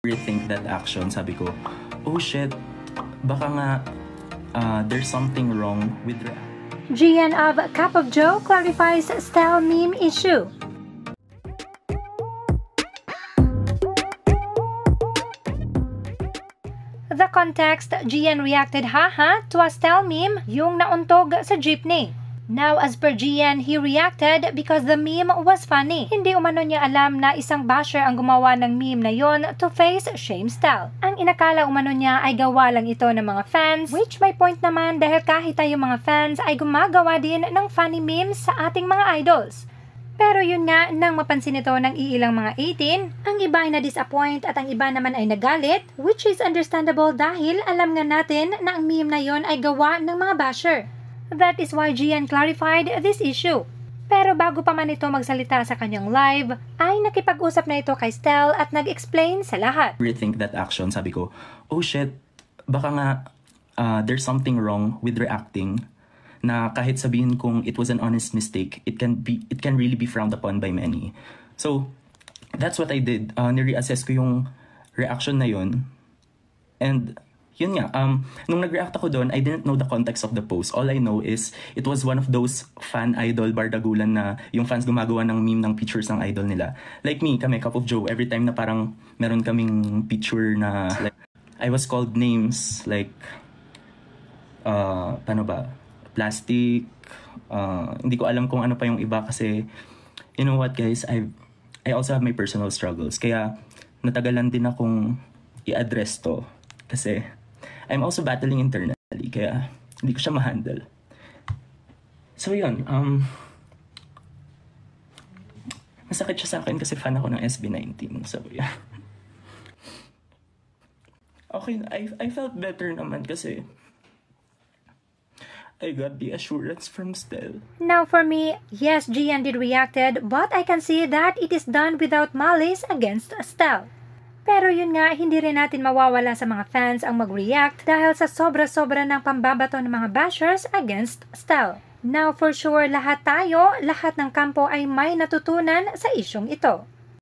rethink that action. Sabi ko, oh shit, baka nga there's something wrong with react. Gian of Cup of Joe clarifies style meme issue. The context, Gian reacted haha to a style meme yung nauntog sa jeepney. Now, as per Gian, he reacted because the meme was funny. Hindi umano niya alam na isang basher ang gumawa ng meme na yon to face shame style. Ang inakala umano niya ay gawa lang ito ng mga fans, which may point naman dahil kahit tayo mga fans ay gumagawa din ng funny memes sa ating mga idols. Pero yun nga, nang mapansin ito ng iilang mga 18, ang iba ay na-disappoint at ang iba naman ay nagalit, which is understandable dahil alam nga natin na ang meme na yon ay gawa ng mga basher. That is why Gian clarified this issue. Pero bago pa man ito magsalita sa kanyang live, ay nakipag-usap na ito kay Stell at nag-explain sa lahat. Rethink that action. Sabi ko, oh shit, baka nga there's something wrong with reacting na kahit sabihin kong it was an honest mistake, it can really be frowned upon by many. So, that's what I did. Ni-reassess ko yung reaction na yun. And yun nga, nung nag-react ako doon, I didn't know the context of the post. All I know is, it was one of those fan idol bardagulan na yung fans gumagawa ng meme ng pictures ng idol nila. Like me, kami, Cup of Joe, every time na parang meron kaming picture na, like, I was called names, like, paano ba? Plastic, hindi ko alam kung ano pa yung iba kasi, you know what guys, I also have my personal struggles. Kaya, natagalan din akong i-address to. Kasi, I'm also battling internally, kaya hindi ko siya ma-handle. So yun, masakit siya sa akin kasi fan ako ng SB19. So yeah. Okay, I felt better naman kasi I got the assurance from Stell. Now for me, yes, Gian did reacted, but I can see that it is done without malice against Stell. Pero yun nga, hindi rin natin mawawala sa mga fans ang mag-react dahil sa sobra-sobra ng pambabato ng mga bashers against Stell. Now for sure, lahat tayo, lahat ng kampo ay may natutunan sa isyong ito.